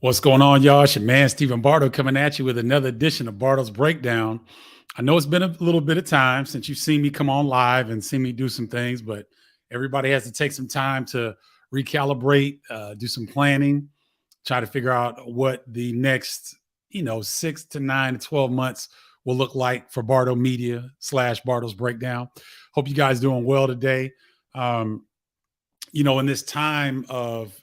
What's going on, y'all? It's your man, Stephen Bardo, coming at you with another edition of Bardo's Breakdown. I know it's been a little bit of time since you've seen me come on live and seen me do some things, but everybody has to take some time to recalibrate, do some planning, try to figure out what the next, 6 to 9 to 12 months will look like for Bardo Media / Bardo's Breakdown. Hope you guys doing well today. In this time of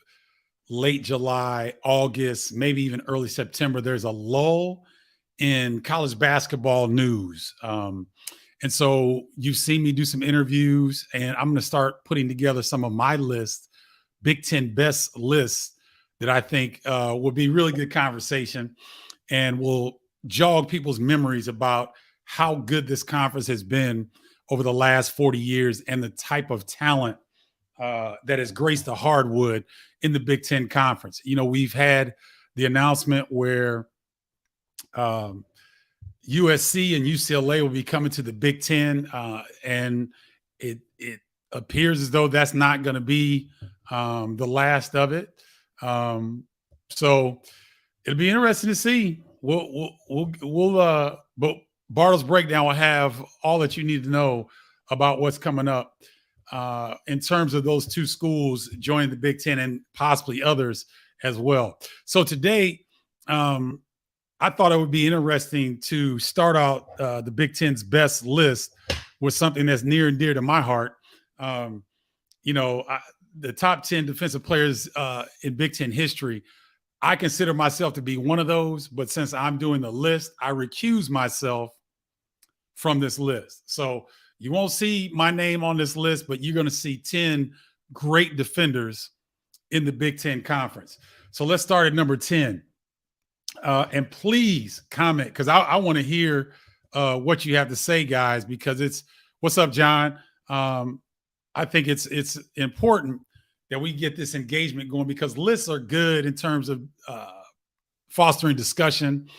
late July, August, maybe even early September, there's a lull in college basketball news. And so you've seen me do some interviews, and I'm going to start putting together some of my list, Big Ten best lists that I think will be really good conversation and will jog people's memories about how good this conference has been over the last 40 years and the type of talent that has graced the hardwood in the Big Ten Conference. We've had the announcement where USC and UCLA will be coming to the Big Ten, and it appears as though that's not going to be the last of it. So it'll be interesting to see. But Bardo's Breakdown will have all that you need to know about what's coming up in terms of those two schools joining the Big Ten and possibly others as well. So today, I thought it would be interesting to start out the Big Ten's best list with something that's near and dear to my heart. The top 10 defensive players in Big Ten history, I consider myself to be one of those, but since I'm doing the list, I recuse myself from this list. So you won't see my name on this list, but you're going to see 10 great defenders in the Big Ten Conference. So let's start at number 10. And please comment, because I want to hear what you have to say, guys, because what's up, John? I think it's important that we get this engagement going because lists are good in terms of fostering discussion.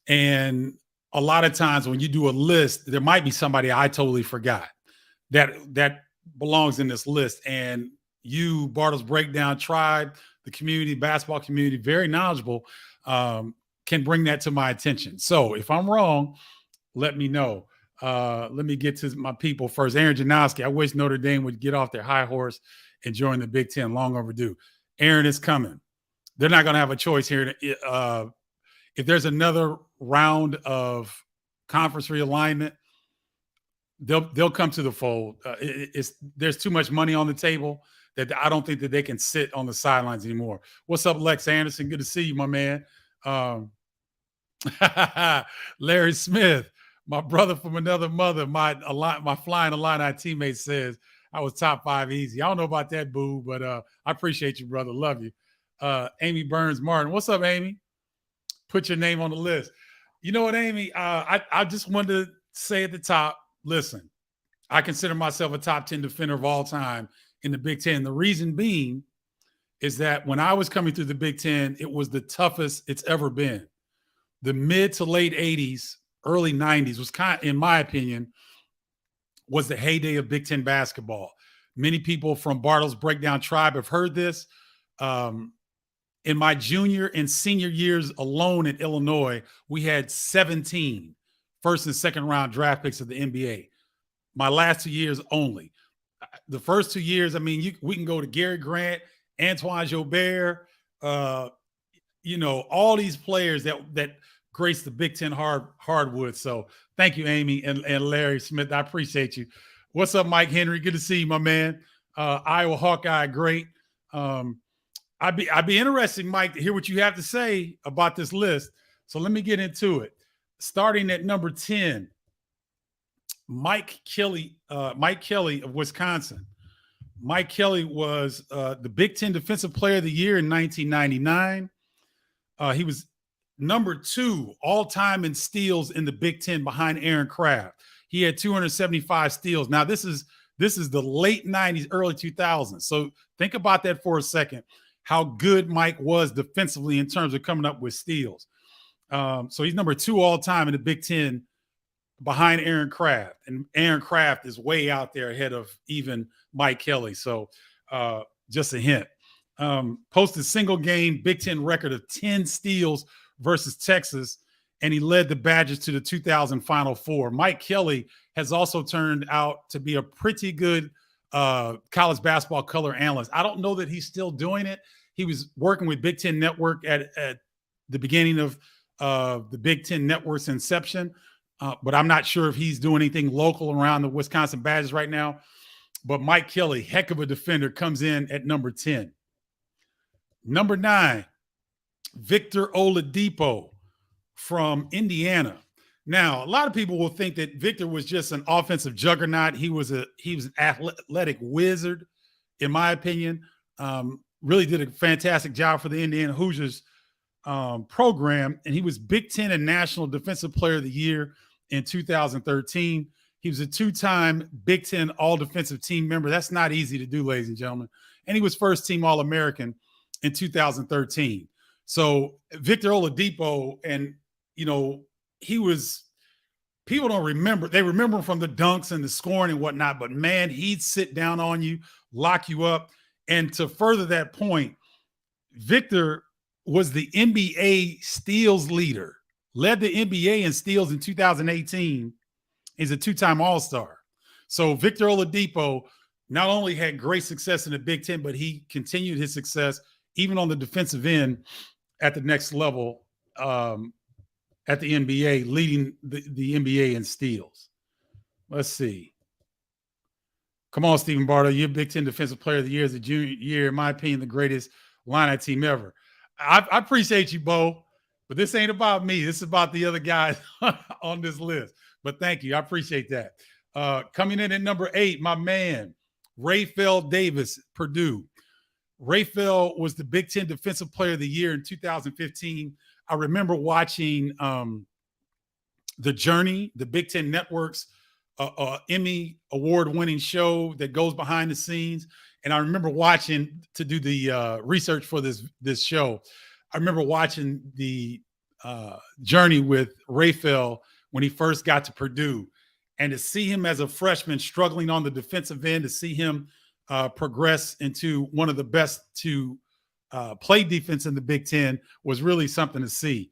And a lot of times when you do a list, there might be somebody I totally forgot that belongs in this list. And you, Bardo's Breakdown tribe, the community, basketball community, very knowledgeable, can bring that to my attention. So if I'm wrong, let me know. Let me get to my people first. Aaron Janowski, I wish Notre Dame would get off their high horse and join the Big Ten. Long overdue. Aaron is coming. They're not going to have a choice here. If there's another round of conference realignment, they'll come to the fold. There's too much money on the table that I don't think that they can sit on the sidelines anymore. What's up, Lex Anderson? Good to see you, my man. Larry Smith, my brother from another mother, my Flying Illini teammate says I was top 5 easy. I don't know about that, boo, but I appreciate you, brother. Love you. Amy Burns Martin. What's up, Amy? Put your name on the list. You know what, Amy? I just wanted to say at the top, listen, I consider myself a top 10 defender of all time in the Big Ten. The reason being is that when I was coming through the Big Ten, it was the toughest it's ever been. The mid to late 80s, early 90s was in my opinion, was the heyday of Big Ten basketball. Many people from Bardo's Breakdown tribe have heard this. In my junior and senior years alone in Illinois, we had 17 first and second round draft picks of the NBA. My last 2 years only. The first 2 years, we can go to Gary Grant, Antoine Jobert, all these players that grace the Big Ten hardwood. So thank you, Amy and Larry Smith. I appreciate you. What's up, Mike Henry? Good to see you, my man. Iowa Hawkeye, great. I'd be interested, Mike, to hear what you have to say about this list. So let me get into it. Starting at number 10, Mike Kelly of Wisconsin. Mike Kelly was the Big Ten Defensive Player of the Year in 1999. He was number 2 all-time in steals in the Big Ten behind Aaron Craft. He had 275 steals. Now, this is the late 90s, early 2000s. So think about that for a second, how good Mike was defensively in terms of coming up with steals. So he's number 2 all-time in the Big Ten behind Aaron Craft. And Aaron Craft is way out there ahead of even Mike Kelly. So just a hint. posted single game Big Ten record of 10 steals versus Texas, and he led the Badgers to the 2000 Final Four. Mike Kelly has also turned out to be a pretty good college basketball color analyst. I don't know that he's still doing it. He was working with Big Ten Network at the beginning of the Big Ten Network's inception, but I'm not sure if he's doing anything local around the Wisconsin Badgers right now. But Mike Kelly, heck of a defender, comes in at number 10. Number 9, Victor Oladipo from Indiana. Now, a lot of people will think that Victor was just an offensive juggernaut. He was an athletic wizard, in my opinion. Really did a fantastic job for the Indiana Hoosiers program, and he was Big Ten and National Defensive Player of the Year in 2013. He was a 2-time Big Ten All-Defensive Team member. That's not easy to do, ladies and gentlemen. And he was first-team All-American in 2013. So Victor Oladipo, and, he was – people don't remember. They remember him from the dunks and the scoring and whatnot, but, man, he'd sit down on you, lock you up. And to further that point, Victor was the NBA steals leader, led the NBA in steals in 2018. He's a 2-time All-Star. So Victor Oladipo not only had great success in the Big Ten, but he continued his success even on the defensive end at the next level at the NBA, leading the NBA in steals. Let's see. Come on, Stephen Bardo. You're Big Ten Defensive Player of the Year as a junior year. In my opinion, the greatest Illini team ever. I appreciate you, Bo, but this ain't about me. This is about the other guys on this list. But thank you. I appreciate that. Coming in at number 8, my man, Rayfel Davis, Purdue. Rayfel was the Big Ten Defensive Player of the Year in 2015. I remember watching The Journey, the Big Ten Network's Emmy award-winning show that goes behind the scenes. And I remember watching, to do the research for this show, I remember watching the Journey with Rayfel when he first got to Purdue, and to see him as a freshman struggling on the defensive end, to see him progress into one of the best to play defense in the Big Ten was really something to see.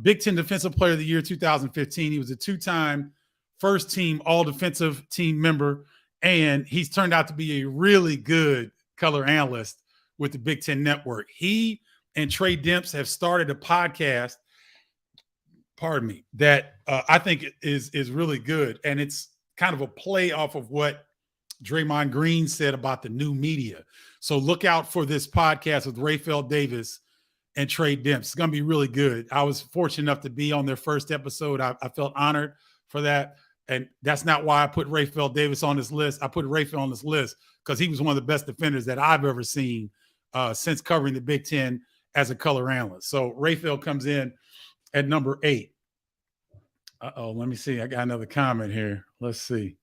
Big Ten Defensive Player of the Year 2015. He was a 2-time first team all-defensive team member, and he's turned out to be a really good color analyst with the Big Ten Network. He and Trey Demps have started a podcast, that I think is really good. And it's kind of a play off of what Draymond Green said about the new media. So look out for this podcast with Rayfel Davis and Trey Demps. It's going to be really good. I was fortunate enough to be on their first episode. I felt honored for that. And that's not why I put Rayfel Davis on this list. I put Rayfel on this list because he was one of the best defenders that I've ever seen since covering the Big Ten as a color analyst. So Rayfel comes in at number 8. Let me see. I got another comment here. Let's see.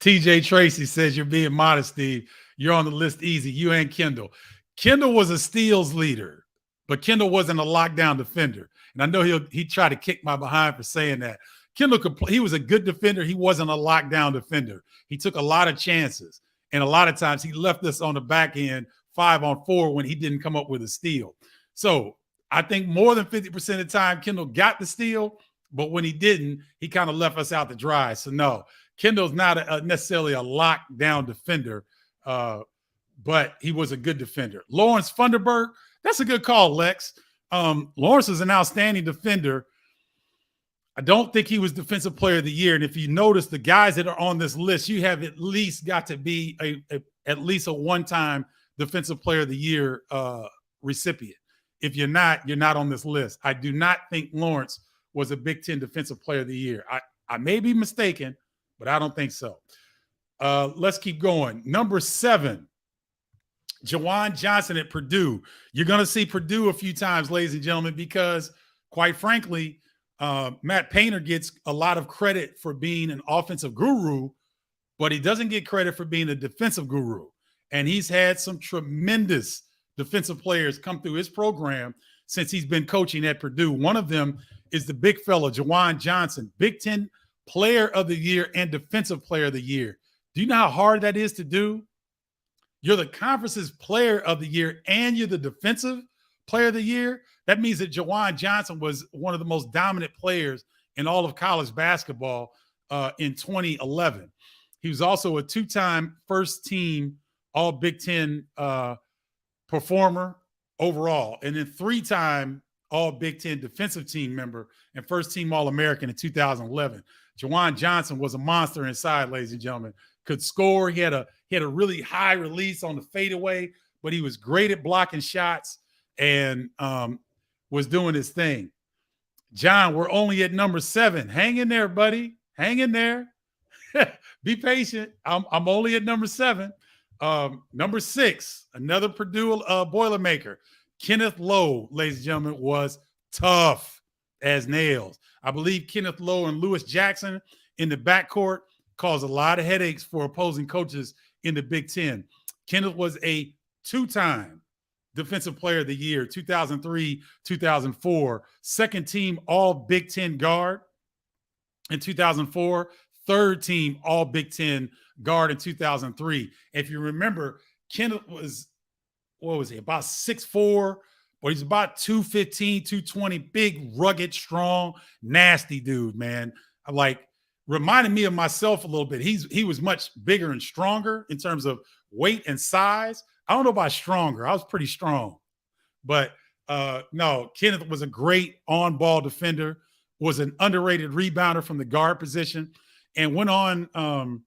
TJ Tracy says, you're being modest, Steve. You're on the list easy. You and Kendall. Kendall was a steals leader, but Kendall wasn't a lockdown defender. And I know he tried to kick my behind for saying that. Kendall he was a good defender. He wasn't a lockdown defender. He took a lot of chances. And a lot of times he left us on the back end 5-on-4 when he didn't come up with a steal. So I think more than 50% of the time Kendall got the steal, but when he didn't, he kind of left us out to dry. So no, Kendall's not necessarily a lockdown defender, but he was a good defender. Lawrence Funderburk, that's a good call, Lex. Lawrence is an outstanding defender. I don't think he was Defensive Player of the Year. And if you notice the guys that are on this list, you have at least got to be at least a one-time Defensive Player of the Year recipient. If you're not on this list. I do not think Lawrence was a Big Ten Defensive Player of the Year. I may be mistaken, but I don't think so. Let's keep going. Number 7, Jawan Johnson at Purdue. You're going to see Purdue a few times, ladies and gentlemen, because quite frankly, Matt Painter gets a lot of credit for being an offensive guru, but he doesn't get credit for being a defensive guru. And he's had some tremendous defensive players come through his program since he's been coaching at Purdue. One of them is the big fella, Jawan Johnson, Big Ten Player of the Year and Defensive Player of the Year. Do you know how hard that is to do? you're the conference's player of the year and you're the defensive player of the year, that means that Jawan Johnson was one of the most dominant players in all of college basketball in 2011. He was also a two-time first team All Big Ten performer overall, and then three-time All Big Ten defensive team member and first team All American in 2011. Jawan Johnson was a monster inside, ladies and gentlemen. Could score. He had a really high release on the fadeaway, but he was great at blocking shots and was doing his thing. John, we're only at number 7. Hang in there, buddy. Hang in there. Be patient. I'm only at number 7. Number 6, another Purdue Boilermaker. Kenneth Lowe, ladies and gentlemen, was tough as nails. I believe Kenneth Lowe and Lewis Jackson in the backcourt caused a lot of headaches for opposing coaches in the Big Ten. Kenneth was a 2-time Defensive Player of the Year, 2003, 2004, second team All Big Ten guard in 2004, third team All Big Ten guard in 2003. If you remember, Kenneth was, what was he, about 6'4", but he's about 215, 220, big, rugged, strong, nasty dude, man. Like, reminded me of myself a little bit. He was much bigger and stronger in terms of weight and size. I don't know about stronger. I was pretty strong. But no, Kenneth was a great on-ball defender, was an underrated rebounder from the guard position, and went on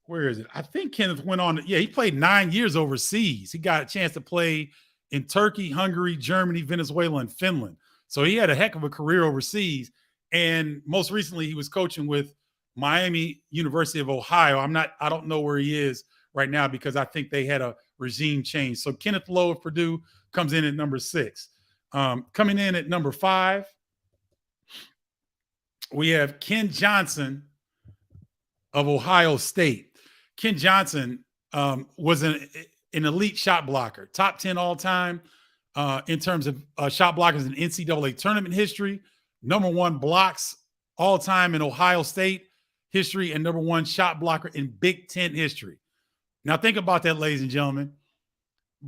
where is it? I think Kenneth went on. Yeah, he played 9 years overseas. He got a chance to play in Turkey, Hungary, Germany, Venezuela, and Finland. So he had a heck of a career overseas. And most recently, he was coaching with Miami University of Ohio. I don't know where he is right now because I think they had a regime change. So Kenneth Lowe of Purdue comes in at number 6. Coming in at number 5, we have Ken Johnson of Ohio State. Ken Johnson was an elite shot blocker, top 10 all time in terms of shot blockers in NCAA tournament history, number 1 blocks all time in Ohio State history, and number 1 shot blocker in Big Ten history. Now think about that, ladies and gentlemen.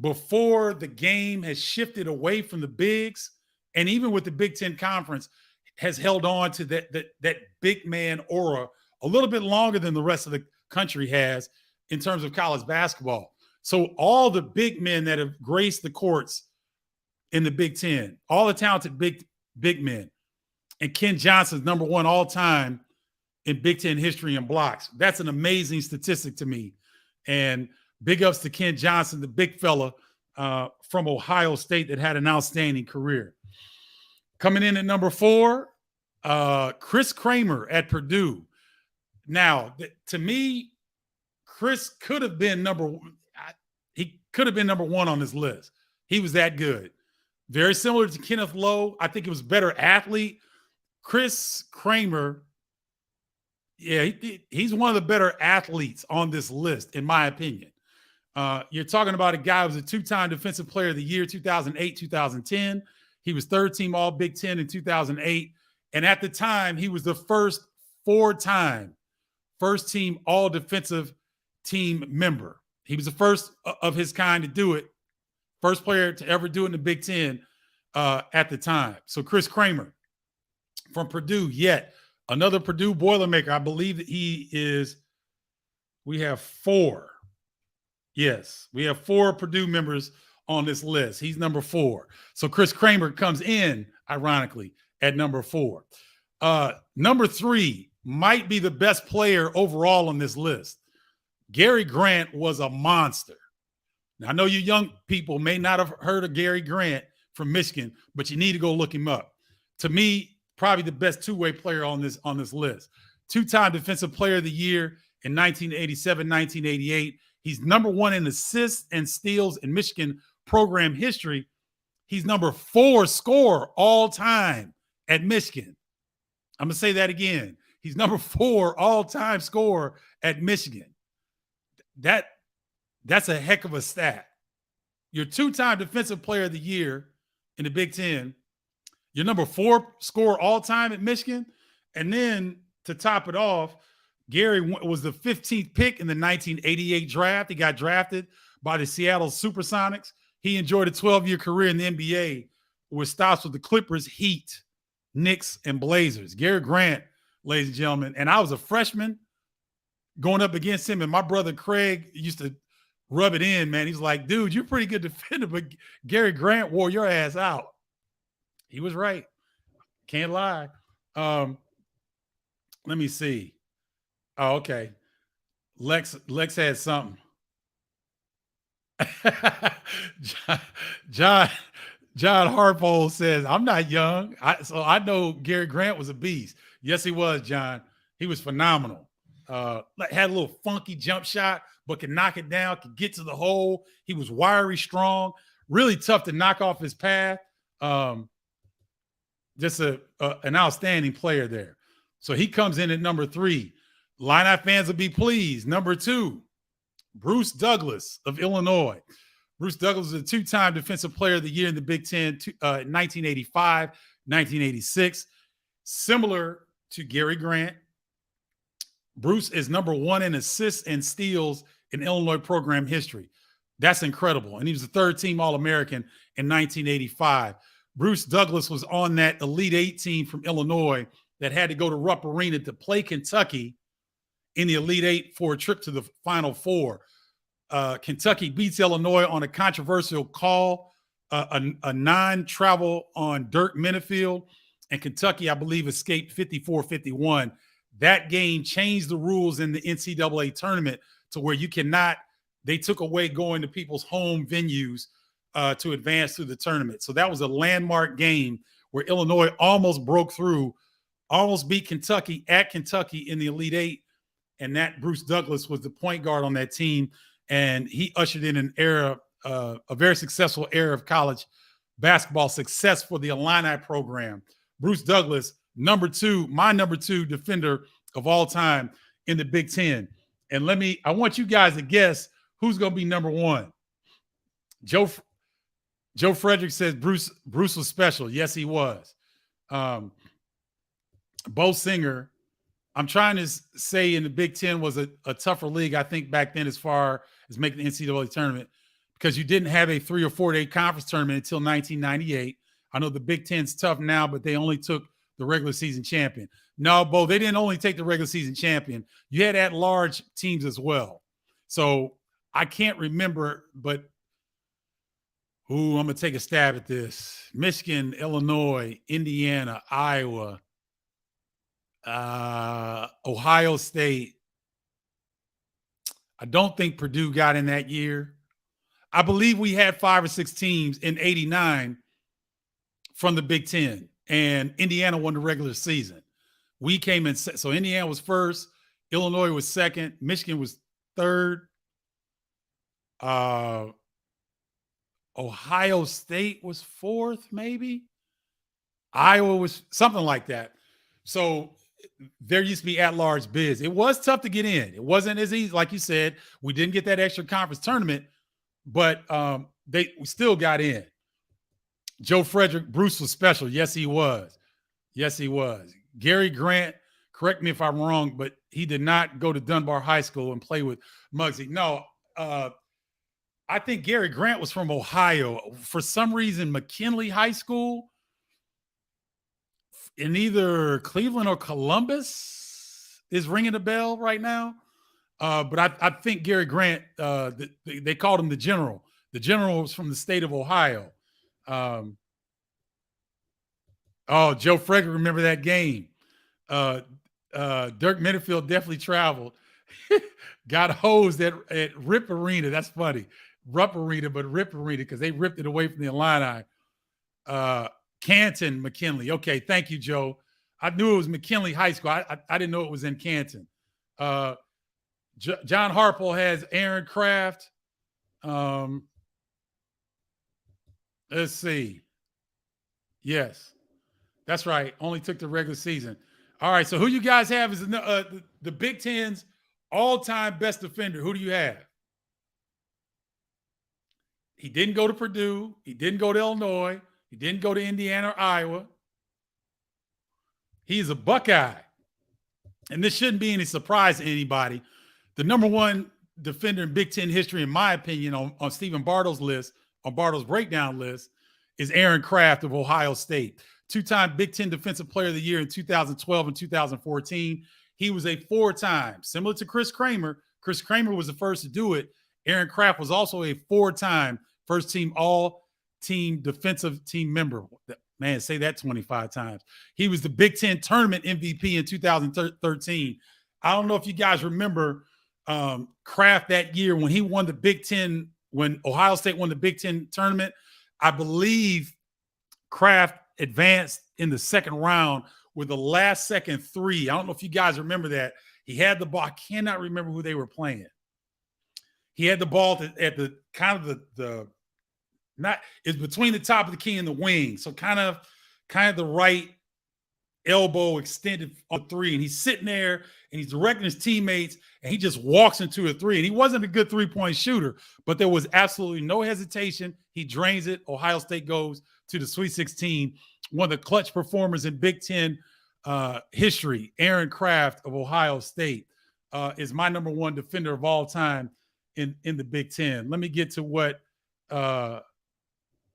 Before the game has shifted away from the bigs, and even with the Big Ten Conference, has held on to that big man aura a little bit longer than the rest of the country has in terms of college basketball. So all the big men that have graced the courts in the Big Ten, all the talented big men, and Ken Johnson's number 1 all time in Big Ten history and blocks. That's an amazing statistic to me. And big ups to Ken Johnson, the big fella from Ohio State that had an outstanding career. Coming in at number 4, Chris Kramer at Purdue. Now, to me, Chris could have been number 1 on this list. He was that good. Very similar to Kenneth Lowe. I think he was a better athlete. Chris Kramer, yeah, he's one of the better athletes on this list, in my opinion. You're talking about a guy who was a 2-time Defensive Player of the Year, 2008, 2010. He was third team All Big Ten in 2008. And at the time, he was the first 4-time first team All Defensive Team member. He was the first of his kind to do it. First player to ever do it in the Big Ten at the time. So Chris Kramer from Purdue, yet another Purdue Boilermaker. I believe that we have 4. Yes, we have 4 Purdue members on this list. He's number 4. So Chris Kramer comes in, ironically, at number 4. Number 3 might be the best player overall on this list. Gary Grant was a monster. Now, I know you young people may not have heard of Gary Grant from Michigan, but you need to go look him up. To me, probably the best two-way player on this list. 2-time Defensive Player of the Year in 1987, 1988. He's number 1 in assists and steals in Michigan program history. He's number 4 scorer all time at Michigan. I'm going to say that again. He's number 4 all-time scorer at Michigan. That's a heck of a stat. You're 2-time Defensive Player of the Year in the Big Ten. You're number 4 scorer all-time at Michigan. And then to top it off, Gary was the 15th pick in the 1988 draft. He got drafted by the Seattle Supersonics. He enjoyed a 12-year career in the NBA with stops with the Clippers, Heat, Knicks, and Blazers. Gary Grant, ladies and gentlemen. And I was a freshman going up against him, and my brother Craig used to rub it in, man. He's like, dude, you're a pretty good defender, but Gary Grant wore your ass out. He was right. Can't lie. Let me see. Oh, okay. Lex had something. John, John John Harpo says, I'm not young. So I know Gary Grant was a beast. Yes, he was, John. He was phenomenal. Had a little funky jump shot, but could knock it down, could get to the hole. He was wiry, strong, really tough to knock off his path. Just an outstanding player there. So he comes in at number 3. Illini fans will be pleased. Number 2, Bruce Douglas of Illinois. Bruce Douglas is a 2-time Defensive Player of the Year in the Big Ten, 1985, 1986. Similar to Gary Grant, Bruce is number 1 in assists and steals in Illinois program history. That's incredible. And he was a 3rd-team All-American in 1985. Bruce Douglas was on that Elite 8 team from Illinois that had to go to Rupp Arena to play Kentucky in the Elite 8 for a trip to the Final Four. Kentucky beats Illinois on a controversial call, a non-travel on Dirk Minifield, and Kentucky, I believe, escaped 54-51. That game changed the rules in the NCAA tournament to where you cannot, they took away going to people's home venues to advance through the tournament. So that was a landmark game where Illinois almost broke through, almost beat Kentucky at Kentucky in the Elite 8. And that Bruce Douglas was the point guard on that team. And he ushered in an era, a very successful era of college basketball success for the Illini program. Bruce Douglas, number 2, my number 2 defender of all time in the Big Ten. And I want you guys to guess who's going to be number 1. Joe Frederick says Bruce was special. Yes, he was. Bo Singer, I'm trying to say in the Big Ten was a tougher league, I think, back then as far as making the NCAA tournament, because you didn't have a 3 or 4-day conference tournament until 1998. I know the Big Ten's tough now, but they only took the regular season champion. No, Bo, they didn't only take the regular season champion. You had at-large teams as well. So I can't remember, but I'm going to take a stab at this. Michigan, Illinois, Indiana, Iowa, Ohio State. I don't think Purdue got in that year. I believe we had 5 or 6 teams in 89 from the Big Ten, and Indiana won the regular season. We came in, so Indiana was first, Illinois was second, Michigan was third, Ohio State was fourth, maybe. Iowa was something like that. So there used to be at-large bids. It was tough to get in. It wasn't as easy, like you said. We didn't get that extra conference tournament, but we still got in. Joe Frederick, Bruce was special. Yes, he was. Yes, he was. Gary Grant, correct me if I'm wrong, but he did not go to Dunbar High School and play with Muggsy. No, I think Gary Grant was from Ohio. For some reason, McKinley High School in either Cleveland or Columbus is ringing a bell right now. But I think Gary Grant, they called him the General. The General was from the state of Ohio. Joe Frederick, remember that game. Dirk Minifield definitely traveled. Got hosed at Rip Arena. That's funny. Rupp Arena, but Rip Arena, because they ripped it away from the Illini. Canton, McKinley. Okay, thank you, Joe. I knew it was McKinley High School. I didn't know it was in Canton. John Harpo has Aaron Kraft. Let's see. Yes, that's right. Only took the regular season. All right, so who you guys have is the Big Ten's all-time best defender. Who do you have? He didn't go to Purdue. He didn't go to Illinois. He didn't go to Indiana or Iowa. He's a Buckeye. And this shouldn't be any surprise to anybody. The number 1 defender in Big Ten history, in my opinion, on Stephen Bardo's list, on Bardo's breakdown list, is Aaron Kraft of Ohio State. Two-time Big Ten Defensive Player of the Year in 2012 and 2014. He was a four-time, similar to Chris Kramer. Chris Kramer was the first to do it. Aaron Kraft was also a four-time first-team all-team defensive team member. Man, say that 25 times. He was the Big Ten tournament MVP in 2013. I don't know if you guys remember Kraft that year when he won the Big Ten, when Ohio State won the Big Ten tournament. I believe Kraft advanced in the second round with the last second three. I don't know if you guys remember that. He had the ball. I cannot remember who they were playing. He had the ball at the kind of the not, it's between the top of the key and the wing. So kind of the right elbow extended on three. And he's sitting there and he's directing his teammates and he just walks into a three. And he wasn't a good three-point shooter, but there was absolutely no hesitation. He drains it. Ohio State goes to the Sweet 16. One of the clutch performers in Big Ten history, Aaron Kraft of Ohio State, is my number one defender of all time in the Big Ten. Let me get to what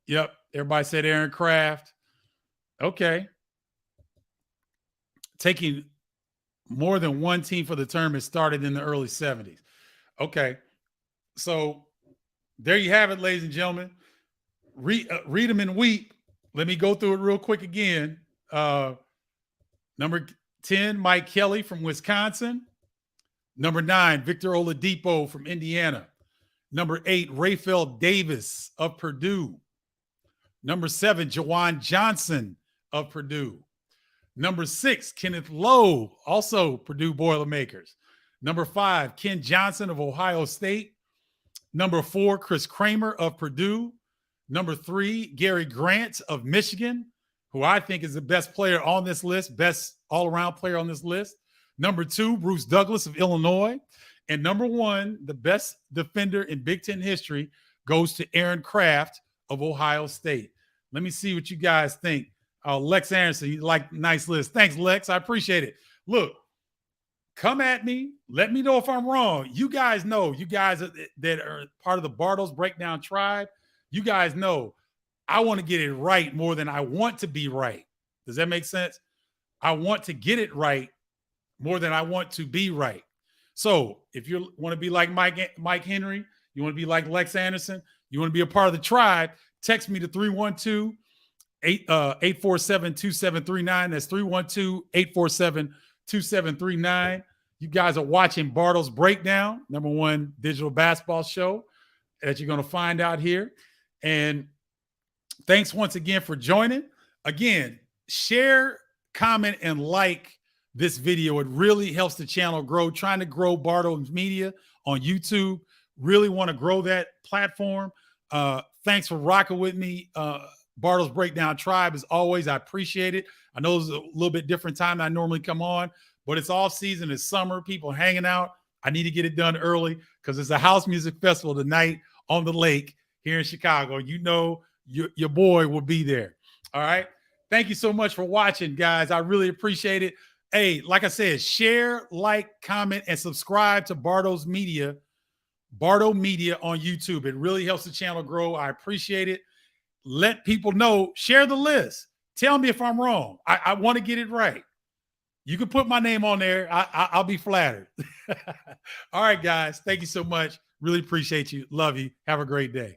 yep, everybody said Aaron Kraft. Okay. Taking more than one team for the tournament started in the early 70s. Okay. So there you have it, ladies and gentlemen. Read them and weep. Let me go through it real quick again. Number 10, Mike Kelly from Wisconsin. Number 9, Victor Oladipo from Indiana. Number 8, Raphael Davis of Purdue. Number 7, Jawan Johnson of Purdue. Number 6, Kenneth Lowe, also Purdue Boilermakers. Number 5, Ken Johnson of Ohio State. Number 4, Chris Kramer of Purdue. Number 3, Gary Grant of Michigan, who I think is the best player on this list, best all-around player on this list. Number 2, Bruce Douglas of Illinois. And number 1, the best defender in Big Ten history, goes to Aaron Kraft of Ohio State. Let me see what you guys think. Lex Anderson, you like nice list. Thanks, Lex. I appreciate it. Look, come at me. Let me know if I'm wrong. You guys know, you guys that are part of the Bardo's Breakdown tribe, you guys know I want to get it right more than I want to be right. Does that make sense? I want to get it right more than I want to be right. So if you want to be like Mike Henry, you want to be like Lex Anderson, you want to be a part of the tribe, text me to 312-847-2739. That's 312-847-2739. You guys are watching Bardo's Breakdown, number one digital basketball show that you're going to find out here. And thanks once again for joining. Again, share, comment, and like this video. It really helps the channel grow. Trying to grow Bardo's Media on YouTube. Really want to grow that platform. Thanks for rocking with me. Bardo's Breakdown tribe, as always, I appreciate it. I know it's a little bit different time than I normally come on, but it's off season. It's summer. People hanging out. I need to get it done early because it's a house music festival tonight on the lake here in Chicago. You know your boy will be there. All right. Thank you so much for watching, guys. I really appreciate it. Hey, like I said, share, like, comment, and subscribe to Bardo's Media, Bardo Media on YouTube. It really helps the channel grow. I appreciate it. Let people know. Share the list. Tell me if I'm wrong. I want to get it right. You can put my name on there. I'll be flattered. All right, guys. Thank you so much. Really appreciate you. Love you. Have a great day.